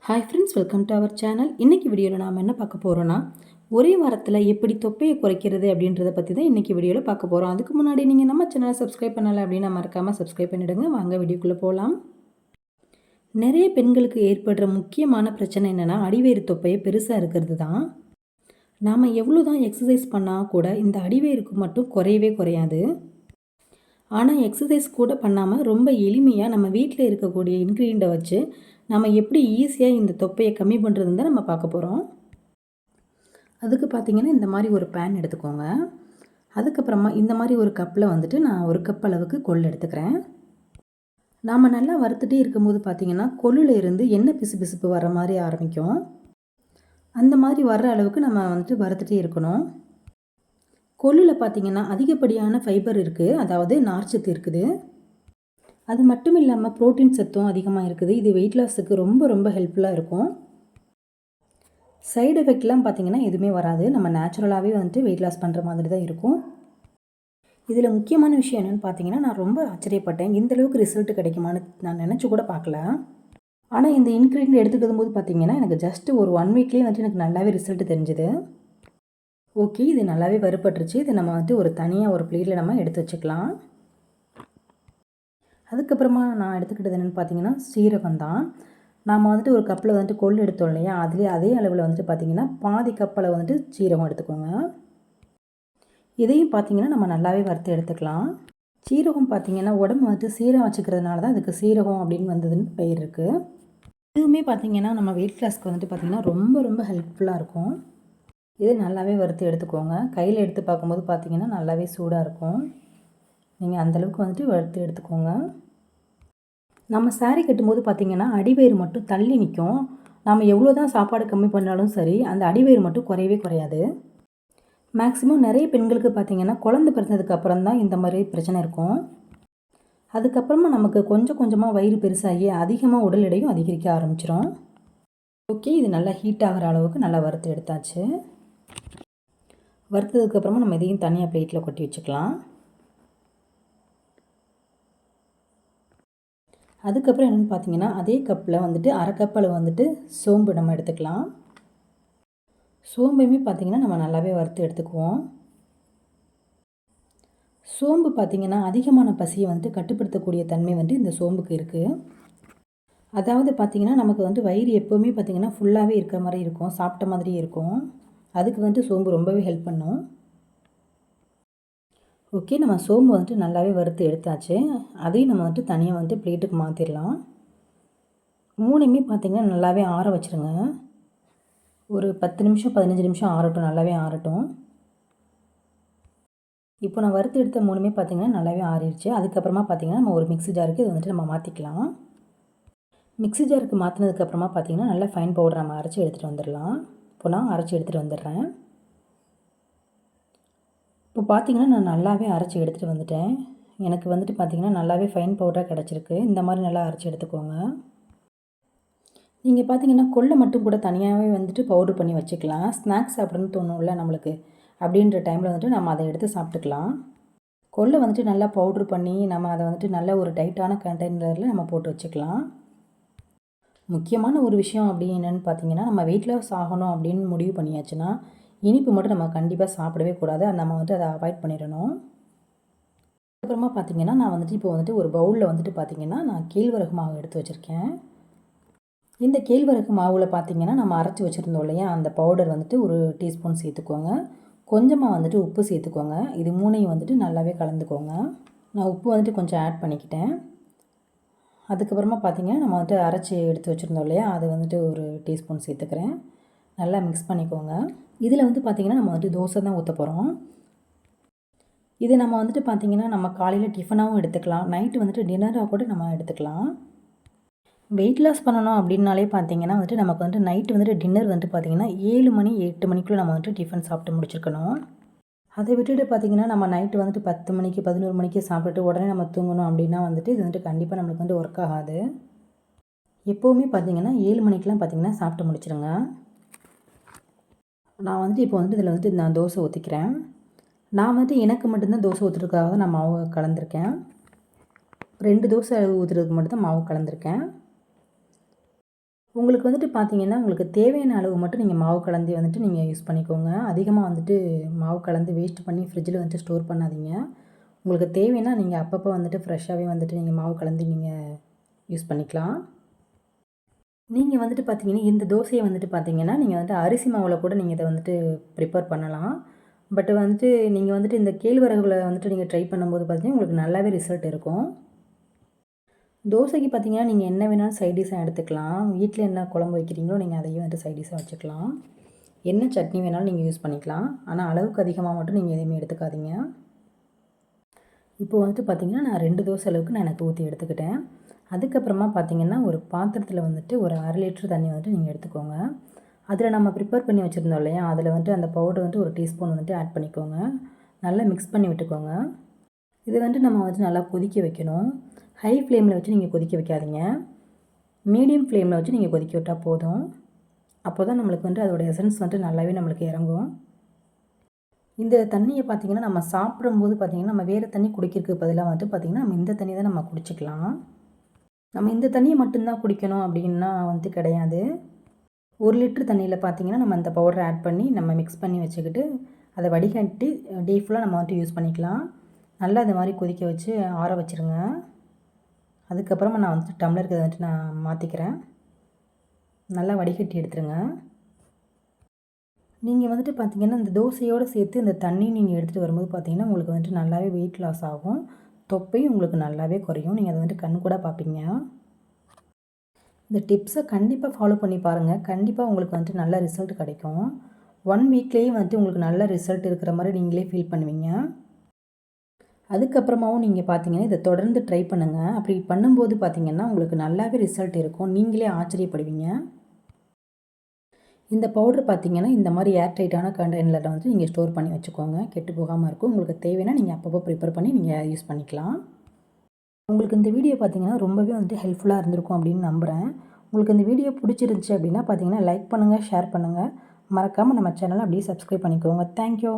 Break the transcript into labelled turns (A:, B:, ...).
A: Hi friends, welcome to our channel. இன்றைக்கி வீடியோவில் நாம் என்ன பார்க்க போகிறோன்னா, ஒரே வாரத்தில் எப்படி தொப்பையை குறைக்கிறது அப்படின்றத பற்றி தான் இன்றைக்கி வீடியோவில் பார்க்க போகிறோம். அதுக்கு முன்னாடி நீங்கள் நம்ம சேனலை சப்ஸ்கிரைப் பண்ணலை அப்படின்னா மறக்காமல் சப்ஸ்கிரைப் பண்ணிவிடுங்க. வாங்க வீடியோக்குள்ளே போகலாம். நிறைய பெண்களுக்கு ஏற்படுற முக்கியமான பிரச்சனை என்னென்னா, அடிவயிறு தொப்பையை பெருசாக இருக்கிறது தான். நாம் எவ்வளோ தான் எக்ஸசைஸ் பண்ணால் கூட இந்த அடிவயிறுக்கு மட்டும் குறையவே குறையாது. ஆனால் எக்ஸசைஸ் கூட பண்ணாமல் ரொம்ப எளிமையாக நம்ம வீட்டில் இருக்கக்கூடிய இன்க்ரீடியண்ட்டை வச்சு நம்ம எப்படி ஈஸியாக இந்த தொப்பையை கம்மி பண்ணுறதுன்னு தான் நம்ம பார்க்க போகிறோம். அதுக்கு பார்த்திங்கன்னா இந்த மாதிரி ஒரு பேன் எடுத்துக்கோங்க. அதுக்கப்புறமா இந்த மாதிரி ஒரு கப்பில் வந்துட்டு நான் ஒரு கப் அளவுக்கு கொள்ளு எடுத்துக்கிறேன். நாம் நல்லா வறுத்துட்டே இருக்கும்போது பார்த்திங்கன்னா கொள்ளில் இருந்து எண்ணெய் பிசுபிசுப்பு வர மாதிரி ஆரம்பிக்கும். அந்த மாதிரி வர்ற அளவுக்கு நம்ம வந்துட்டு வறுத்துட்டே இருக்கணும். கொள்ளில் பார்த்திங்கன்னா அதிகப்படியான ஃபைபர் இருக்குது, அதாவது நார்ச்சத்து இருக்குது. அது மட்டும் இல்லாமல் ப்ரோட்டீன் சத்தும் அதிகமாக இருக்குது. இது வெயிட் லாஸுக்கு ரொம்ப ரொம்ப ஹெல்ப்ஃபுல்லாக இருக்கும். சைடு எஃபெக்ட்லாம் பார்த்திங்கன்னா எதுவுமே வராது. நம்ம நேச்சுரலாகவே வந்துட்டு வெயிட் லாஸ் பண்ணுற மாதிரி தான் இருக்கும். இதில் முக்கியமான விஷயம் என்னென்னு பார்த்தீங்கன்னா, நான் ரொம்ப ஆச்சரியப்பட்டேன். இந்தளவுக்கு ரிசல்ட் கிடைக்குமான்னு நான் நினச்சி கூட பார்க்கல. ஆனால் இந்த இன்க்ரீடியன்ட் எடுத்துக்கும் போது பார்த்திங்கன்னா எனக்கு ஜஸ்ட் ஒரு 1 வீக்லேயே வந்துட்டு எனக்கு நல்லாவே ரிசல்ட் தெரிஞ்சுது. ஓகே, இது நல்லாவே வறுபட்டுருச்சு. இதை நம்ம வந்துட்டு ஒரு தனியாக ஒரு பிளேட்டில் நம்ம எடுத்து வச்சுக்கலாம். அதுக்கப்புறமா நான் எடுத்துக்கிட்டது என்னென்னு பார்த்தீங்கன்னா சீரகம் தான். நாம் வந்துட்டு ஒரு கப்பில் வந்துட்டு கொள்ளு எடுத்தோம் இல்லையா, அதுலேயே அதே அளவில் வந்துட்டு பார்த்திங்கன்னா பாதி கப்பில் வந்துட்டு சீரகம் எடுத்துக்கோங்க. இதையும் பார்த்திங்கன்னா நம்ம நல்லாவே வறுத்து எடுத்துக்கலாம். சீரகம் பார்த்திங்கன்னா உடம்பு வந்துட்டு சீரகம் வச்சுக்கிறதுனால தான் அதுக்கு சீரகம் அப்படின்னு வந்ததுன்னு பெயர் இருக்குது. இதுவுமே பார்த்திங்கன்னா நம்ம வெயிட் லாஸ்க்கு வந்துட்டு பார்த்திங்கன்னா ரொம்ப ரொம்ப ஹெல்ப்ஃபுல்லாக இருக்கும். இது நல்லாவே வறுத்து எடுத்துக்கோங்க. கையில் எடுத்து பார்க்கும்போது பார்த்திங்கன்னா நல்லாவே சூடாக இருக்கும். நீங்கள் அந்தளவுக்கு வந்துட்டு வறுத்து எடுத்துக்கோங்க. நம்ம சாரீ கட்டும்போது பார்த்திங்கன்னா அடிவயிறு மட்டும் தள்ளி நிற்கும். நம்ம எவ்வளோ தான் சாப்பாடு கம்மி பண்ணாலும் சரி, அந்த அடிவயிறு மட்டும் குறையவே குறையாது. மேக்ஸிமம் நிறைய பெண்களுக்கு பார்த்திங்கன்னா குழந்தை பிறந்ததுக்கு அப்புறம் தான் இந்த மாதிரி பிரச்சனை இருக்கும். அதுக்கப்புறமா நமக்கு கொஞ்சம் கொஞ்சமாக வயிறு பெருசாகி அதிகமாக உடல் எடையும் அதிகரிக்க ஆரம்பிச்சிடும். ஓகே, இது நல்லா ஹீட் ஆகிற அளவுக்கு நல்லா வறுத்து எடுத்தாச்சு. வறுத்ததுக்கப்புறமா நம்ம இதையும் தனியாக பிளேட்டில் கொட்டி வச்சுக்கலாம். அதுக்கப்புறம் என்னென்னு பார்த்தீங்கன்னா அதே கப்பில் வந்துட்டு அரை கப் அளவு வந்துட்டு சோம்பு நம்ம எடுத்துக்கலாம். சோம்பையுமே பார்த்திங்கன்னா நம்ம நல்லாவே வறுத்து எடுத்துக்குவோம். சோம்பு பார்த்திங்கன்னா அதிகமான பசியை வந்துட்டு கட்டுப்படுத்தக்கூடிய தன்மை வந்துட்டு இந்த சோம்புக்கு இருக்குது. அதாவது பார்த்திங்கன்னா நமக்கு வந்துட்டு வயிறு எப்போவுமே பார்த்திங்கன்னா ஃபுல்லாகவே இருக்கிற மாதிரி இருக்கும், சாப்பிட்ட மாதிரியே இருக்கும். அதுக்கு வந்துட்டு சோம்பு ரொம்பவே ஹெல்ப் பண்ணும். ஓகே, நம்ம சோம்பு வந்துட்டு நல்லாவே வறுத்து எடுத்தாச்சு. அதையும் நம்ம வந்துட்டு தனியாக வந்துட்டு பிளேட்டுக்கு மாற்றிடலாம். 3மே பார்த்திங்கன்னா நல்லாவே ஆற வச்சுருங்க. ஒரு 10 நிமிஷம் 15 நிமிஷம் ஆறட்டும், நல்லாவே ஆறட்டும். இப்போ நான் வறுத்து எடுத்த 3மே பார்த்திங்கன்னா நல்லாவே ஆறிடுச்சு. அதுக்கப்புறமா பார்த்திங்கன்னா நம்ம ஒரு மிக்ஸி ஜாருக்கு இது வந்துட்டு நம்ம மாற்றிக்கலாம். மிக்ஸி ஜாருக்கு மாற்றினதுக்கப்புறமா பார்த்திங்கன்னா நல்லா ஃபைன் பவுடர் நம்ம அரைச்சி எடுத்துகிட்டு வந்துடலாம். இப்போ நான் அரைச்சி எடுத்துகிட்டு வந்துடுறேன். இப்போ பார்த்திங்கன்னா நான் நல்லாவே அரைச்சி எடுத்துகிட்டு வந்துட்டேன். எனக்கு வந்துட்டு பார்த்திங்கன்னா நல்லாவே ஃபைன் பவுடராக கிடச்சிருக்கு. இந்த மாதிரி நல்லா அரைச்சி எடுத்துக்கோங்க. நீங்கள் பார்த்திங்கன்னா கொள்ளை மட்டும் கூட தனியாகவே வந்துட்டு பவுட்ரு பண்ணி வச்சுக்கலாம். ஸ்நாக்ஸ் சாப்பிடணும்னு தோணும்ல நம்மளுக்கு, அப்படின்ற டைமில் வந்துட்டு நம்ம அதை எடுத்து சாப்பிட்டுக்கலாம். கொள்ளை வந்துட்டு நல்லா பவுட்ரு பண்ணி நம்ம அதை வந்துட்டு நல்ல ஒரு டைட்டான கண்டெய்னரில் நம்ம போட்டு வச்சுக்கலாம். முக்கியமான ஒரு விஷயம் அப்படி என்னென்னு பார்த்திங்கன்னா, நம்ம வெயிட் லாஸ் ஆகணும் அப்படின்னு முடிவு பண்ணியாச்சுன்னா இனிப்பு மட்டும் நம்ம கண்டிப்பாக சாப்பிடவே கூடாது. நம்ம வந்துட்டு அதை அவாய்ட் பண்ணிடணும். அதுக்கப்புறமா பார்த்திங்கன்னா நான் வந்துட்டு இப்போ வந்துட்டு ஒரு பவுலில் வந்துட்டு பார்த்திங்கன்னா நான் கேழ்வரகு மாவு எடுத்து வச்சுருக்கேன். இந்த கேழ்வரகு மாவில் பார்த்திங்கன்னா நம்ம அரைச்சி வச்சுருந்தோம் இல்லையா, அந்த பவுடர் வந்துட்டு ஒரு டீஸ்பூன் சேர்த்துக்கோங்க. கொஞ்சமாக வந்துட்டு உப்பு சேர்த்துக்கோங்க. இது 3ஐயும் வந்துட்டு நல்லாவே கலந்துக்கோங்க. நான் உப்பு வந்துட்டு கொஞ்சம் ஆட் பண்ணிக்கிட்டேன். அதுக்கப்புறமா பார்த்திங்கன்னா நம்ம வந்துட்டு அரைச்சி எடுத்து வச்சுருந்தோம் இல்லையா, அது வந்துட்டு ஒரு டீஸ்பூன் சேர்த்துக்கிறேன். நல்லா மிக்ஸ் பண்ணிக்கோங்க. இதில் வந்து பார்த்திங்கன்னா நம்ம வந்துட்டு தோசை தான் ஊற்ற போகிறோம். இது நம்ம வந்துட்டு பார்த்திங்கன்னா நம்ம காலையில் டிஃபனாகவும் எடுத்துக்கலாம், நைட்டு வந்துட்டு டின்னராக கூட நம்ம எடுத்துக்கலாம். வெயிட் லாஸ் பண்ணணும் அப்படின்னாலே பார்த்திங்கன்னா வந்துட்டு நமக்கு வந்துட்டு நைட்டு வந்துட்டு டின்னர் வந்துட்டு பார்த்திங்கன்னா 7 மணி 8 மணிக்குள்ளே நம்ம வந்துட்டு டிஃபன் சாப்பிட்டு முடிச்சிருக்கணும். அதை விட்டுட்டு பார்த்திங்கன்னா நம்ம நைட்டு வந்துட்டு 10 மணிக்கு 11 மணிக்கு சாப்பிட்டுட்டு உடனே நம்ம தூங்கணும் அப்படின்னா வந்துட்டு இது வந்துட்டு கண்டிப்பாக நம்மளுக்கு வந்து ஒர்க் ஆகாது. எப்போவுமே பார்த்திங்கன்னா 7 மணிக்கெலாம் பார்த்திங்கன்னா சாப்பிட்டு முடிச்சிடுங்க. நான் வந்துட்டு இப்போ வந்துட்டு இதில் வந்துட்டு நான் தோசை ஊற்றிக்கிறேன். நான் வந்துட்டு எனக்கு மட்டும்தான் தோசை ஊற்றுறதுக்காக தான் நான் மாவு கலந்துருக்கேன். 2 தோசை ஊற்றுறதுக்கு மட்டும் தான் மாவு கலந்துருக்கேன். உங்களுக்கு வந்துட்டு பார்த்தீங்கன்னா, உங்களுக்கு தேவையான அளவு மட்டும் நீங்கள் மாவு கலந்து வந்துட்டு நீங்கள் யூஸ் பண்ணிக்கோங்க. அதிகமாக வந்துட்டு மாவு கலந்து வேஸ்ட் பண்ணி ஃப்ரிட்ஜில் வந்துட்டு ஸ்டோர் பண்ணாதீங்க. உங்களுக்கு தேவைன்னா நீங்கள் அப்பப்போ வந்துட்டு ஃப்ரெஷ்ஷாகவே வந்துட்டு நீங்கள் மாவு கலந்து நீங்கள் யூஸ் பண்ணிக்கலாம். நீங்கள் வந்துட்டு பார்த்தீங்கன்னா, இந்த தோசையை வந்துட்டு பார்த்தீங்கன்னா, நீங்கள் வந்துட்டு அரிசி மாவில் கூட நீங்கள் இதை வந்துட்டு ப்ரிப்பேர் பண்ணலாம். பட் வந்துட்டு நீங்கள் வந்துட்டு இந்த கேழ்வரகுல வந்துட்டு நீங்கள் ட்ரை பண்ணும்போது பார்த்தீங்கன்னா, உங்களுக்கு நல்லாவே ரிசல்ட் இருக்கும். தோசைக்கு பார்த்தீங்கன்னா, நீங்கள் என்ன வேணாலும் சைட் டிஷ்ஷாக எடுத்துக்கலாம். வீட்டில் என்ன குழம்பு வைக்கிறீங்களோ நீங்கள் அதையும் வந்துட்டு சைட் டிஷ்ஷாக வச்சுக்கலாம். என்ன சட்னி வேணாலும் நீங்கள் யூஸ் பண்ணிக்கலாம். ஆனால் அளவுக்கு அதிகமாக மட்டும் நீங்கள் எதுவுமே எடுத்துக்காதீங்க. இப்போ வந்துட்டு பார்த்தீங்கன்னா, நான் 2 தோசை அளவுக்கு நான் எனக்கு ஊற்றி எடுத்துக்கிட்டேன். அதுக்கப்புறமா பார்த்தீங்கன்னா, ஒரு பாத்திரத்தில் வந்துட்டு ஒரு 1/2 லிட்டர் தண்ணி வந்துட்டு நீங்கள் எடுத்துக்கோங்க. அதில் நம்ம ப்ரிப்பேர் பண்ணி வச்சுருந்தோம் இல்லையா, அதில் வந்துட்டு அந்த பவுடர் வந்துட்டு ஒரு டீஸ்பூன் வந்துட்டு ஆட் பண்ணிக்கோங்க. நல்லா மிக்ஸ் பண்ணி விட்டுக்கோங்க. இது வந்துட்டு நம்ம வந்துட்டு நல்லா கொதிக்க வைக்கணும். ஹை ஃப்ளேமில் வச்சு நீங்கள் கொதிக்க வைக்காதீங்க. மீடியம் ஃப்ளேமில் வச்சு நீங்கள் கொதிக்க விட்டால் போதும். அப்போ தான் நம்மளுக்கு வந்துட்டு அதோட எசன்ஸ் வந்துட்டு நல்லாவே நம்மளுக்கு இறங்கும். இந்த தண்ணியை பார்த்திங்கன்னா, நம்ம சாப்பிடும்போது பார்த்திங்கன்னா, நம்ம வேறு தண்ணி குடிக்கிறதுக்கு பதிலாக வந்துட்டு பார்த்திங்கன்னா, நம்ம இந்த தண்ணி தான் நம்ம குடிச்சிக்கலாம். நம்ம இந்த தண்ணியை மட்டும்தான் குடிக்கணும் அப்படின்னா வந்துட்டு கிடையாது. 1 லிட்டர் தண்ணியில் பார்த்திங்கன்னா, நம்ம அந்த பவுடரை ஆட் பண்ணி நம்ம மிக்ஸ் பண்ணி வச்சுக்கிட்டு அதை வடிகட்டி டே ஃபுல்லாக நம்ம வந்துட்டு யூஸ் பண்ணிக்கலாம். நல்லா அது மாதிரி கொதிக்க வச்சு ஆற வச்சுருங்க. அதுக்கப்புறமா நான் வந்துட்டு டம்ளருக்கு வந்துட்டு நான் மாற்றிக்கிறேன். நல்லா வடிகட்டி எடுத்துருங்க. நீங்கள் வந்துட்டு பார்த்திங்கன்னா, இந்த தோசையோடு சேர்த்து இந்த தண்ணி நீங்கள் எடுத்துகிட்டு வரும்போது பார்த்திங்கன்னா, உங்களுக்கு வந்துட்டு நல்லாவே வெயிட் லாஸ் ஆகும். தொப்பையும் உங்களுக்கு நல்லாவே குறையும். நீங்கள் அதை வந்துட்டு கண் கூட பார்ப்பீங்க. இந்த டிப்ஸை கண்டிப்பாக ஃபாலோ பண்ணி பாருங்கள். கண்டிப்பாக உங்களுக்கு வந்துட்டு நல்ல ரிசல்ட் கிடைக்கும். 1 வீக்லேயே வந்துட்டு உங்களுக்கு நல்ல ரிசல்ட் இருக்கிற மாதிரி நீங்களே ஃபீல் பண்ணுவீங்க. அதுக்கப்புறமாவும் நீங்கள் பார்த்தீங்கன்னா, இதை தொடர்ந்து ட்ரை பண்ணுங்கள். அப்படி பண்ணும்போது பார்த்தீங்கன்னா, உங்களுக்கு நல்லாவே ரிசல்ட் இருக்கும். நீங்களே ஆச்சரியப்படுவீங்க. இந்த பவுடர் பார்த்தீங்கன்னா, இந்த மாதிரி ஏர் டைட்டான கண்டெய்னரில் வந்து நீங்கள் ஸ்டோர் பண்ணி வச்சுக்கோங்க. கெட்டு போகாமல் இருக்கும். உங்களுக்கு தேவைன்னா நீங்கள் அப்பப்போ ப்ரிப்பேர் பண்ணி நீங்கள் யூஸ் பண்ணிக்கலாம். உங்களுக்கு இந்த வீடியோ பார்த்தீங்கன்னா, ரொம்பவே வந்துட்டு ஹெல்ப்ஃபுல்லாக இருந்திருக்கும் அப்படின்னு நம்புகிறேன். உங்களுக்கு இந்த வீடியோ பிடிச்சிருந்துச்சி அப்படின்னா பார்த்தீங்கன்னா, லைக் பண்ணுங்கள், ஷேர் பண்ணுங்கள். மறக்காமல் நம்ம சேனலை அப்படியே சப்ஸ்கிரைப் பண்ணிக்கோங்க. தேங்க்யூ.